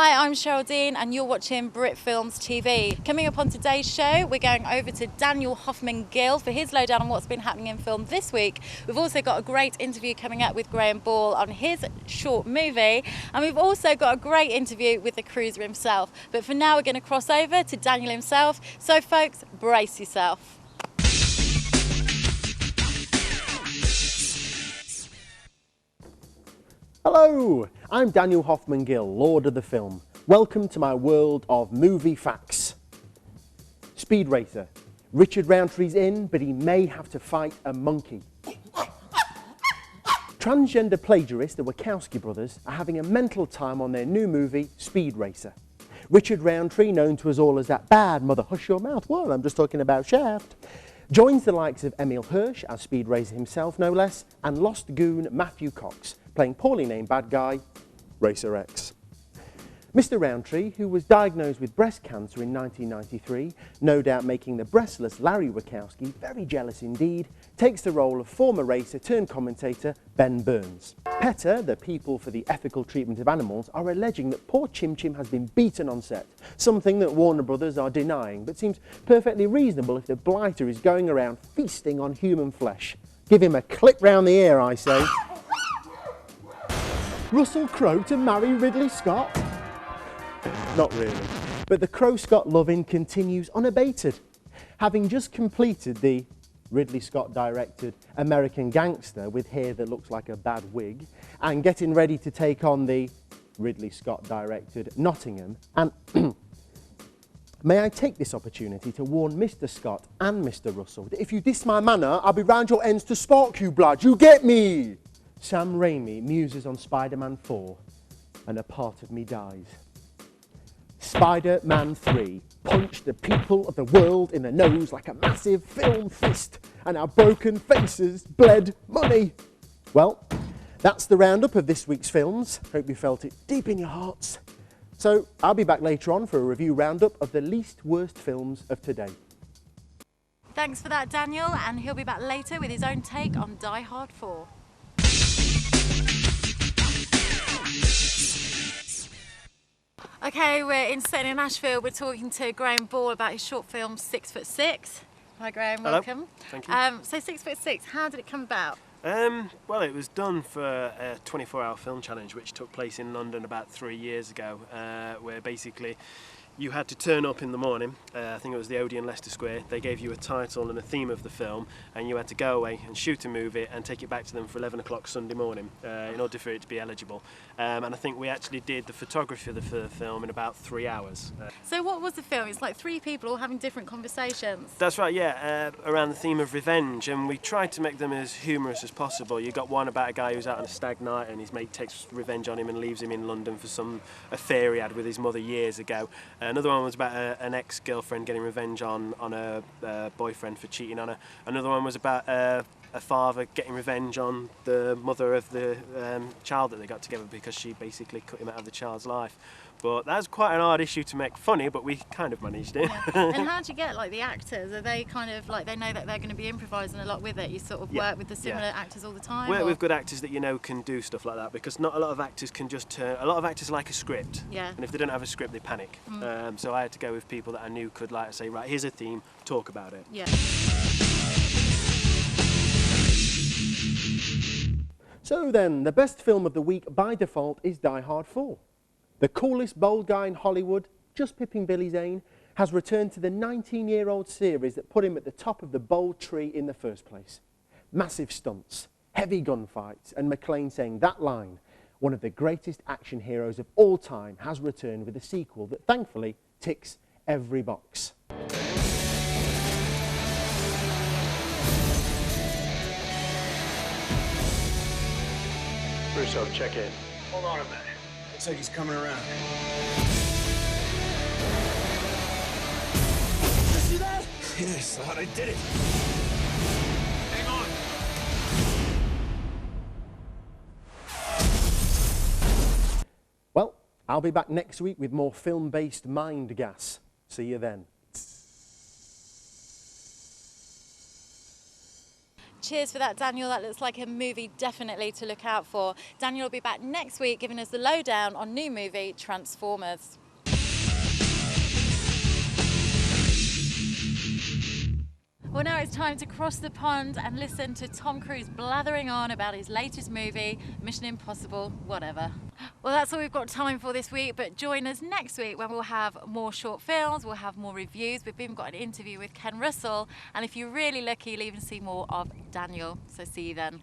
Hi, I'm Cheryl Dean and you're watching Brit Films TV. Coming up on today's show, we're going over to Daniel Hoffman-Gill for his lowdown on what's been happening in film this week. We've also got a great interview coming up with Graham Ball on his short movie, and we've also got a great interview with the cruiser himself. But for now, we're going to cross over to Daniel himself. So folks, brace yourself. Hello, I'm Daniel Hoffman-Gill, Lord of the Film. Welcome to my world of movie facts. Speed Racer. Richard Roundtree's in, but he may have to fight a monkey. Transgender plagiarist, the Wachowski brothers, are having a mental time on their new movie, Speed Racer. Richard Roundtree, known to us all as that bad mother, hush your mouth, well, I'm just talking about Shaft, joins the likes of Emile Hirsch as Speed Racer himself, no less, and Lost Goon Matthew Cox, playing poorly named bad guy, Racer X. Mr. Roundtree, who was diagnosed with breast cancer in 1993, no doubt making the breastless Larry Wachowski very jealous indeed, takes the role of former racer turned commentator Ben Burns. PETA, the People for the Ethical Treatment of Animals, are alleging that poor Chim Chim has been beaten on set, something that Warner Brothers are denying, but seems perfectly reasonable if the blighter is going around feasting on human flesh. Give him a clip round the ear, I say. Russell Crowe to marry Ridley Scott? Not really. But the Crowe-Scott loving continues unabated. Having just completed the Ridley Scott-directed American Gangster with hair that looks like a bad wig, and getting ready to take on the Ridley Scott-directed Nottingham, and may I take this opportunity to warn Mr. Scott and Mr. Russell that if you diss my manner, I'll be round your ends to spark you, blood. You get me? Sam Raimi muses on Spider-Man 4, and a part of me dies. Spider-Man 3 punched the people of the world in the nose like a massive film fist, and our broken faces bled money. Well, that's the roundup of this week's films. Hope you felt it deep in your hearts. So I'll be back later on for a review roundup of the least worst films of today. Thanks for that, Daniel, and he'll be back later with his own take on Die Hard 4. Okay, we're set in Ashfield. We're talking to Graham Ball about his short film 6 Foot 6. Hi Graham, welcome. Hello. Thank you. So 6 Foot 6, how did it come about? Well, it was done for a 24-hour film challenge which took place in London about 3 years ago, where basically you had to turn up in the morning, I think it was the Odeon Leicester Square. They gave you a title and a theme of the film, and you had to go away and shoot a movie and take it back to them for 11 o'clock Sunday morning in order for it to be eligible. And I think we actually did the photography of the film in about 3 hours. So what was the film? It's like three people all having different conversations. That's right, yeah, around the theme of revenge, and we tried to make them as humorous as possible. You got one about a guy who's out on a stag night and his mate takes revenge on him and leaves him in London for some affair he had with his mother years ago. Another one was about an ex-girlfriend getting revenge on a boyfriend for cheating on her. Another one was about a father getting revenge on the mother of the child that they got together because she basically cut him out of the child's life. But that's quite an hard issue to make funny, but we kind of managed it. Yeah. And how do you get like the actors? Are they kind of like, they know that they're going to be improvising a lot with it? You sort of work with the similar actors all the time? Work with good actors that you know can do stuff like that, because not a lot of actors can just turn. A lot of actors like a script, and if they don't have a script, they panic. So I had to go with people that I knew could like say, right, here's a theme, talk about it. Yeah. So then, the best film of the week by default is Die Hard 4. The coolest bold guy in Hollywood, just pipping Billy Zane, has returned to the 19-year-old series that put him at the top of the bold tree in the first place. Massive stunts, heavy gunfights, and McClane saying that line, one of the greatest action heroes of all time, has returned with a sequel that thankfully ticks every box. Russo, check in. Hold on a minute. Looks like he's coming around. Did you see that? Yes, I thought I did it. Hang on. Well, I'll be back next week with more film-based mind gas. See you then. cheers for that, Daniel. That looks like a movie definitely to look out for. Daniel will be back next week giving us the lowdown on new movie Transformers. Well, now it's time to cross the pond and listen to Tom Cruise blathering on about his latest movie, Mission Impossible, whatever. Well, that's all we've got time for this week, but join us next week when we'll have more short films, we'll have more reviews. We've even got an interview with Ken Russell, and if you're really lucky, you'll even see more of Daniel. So see you then.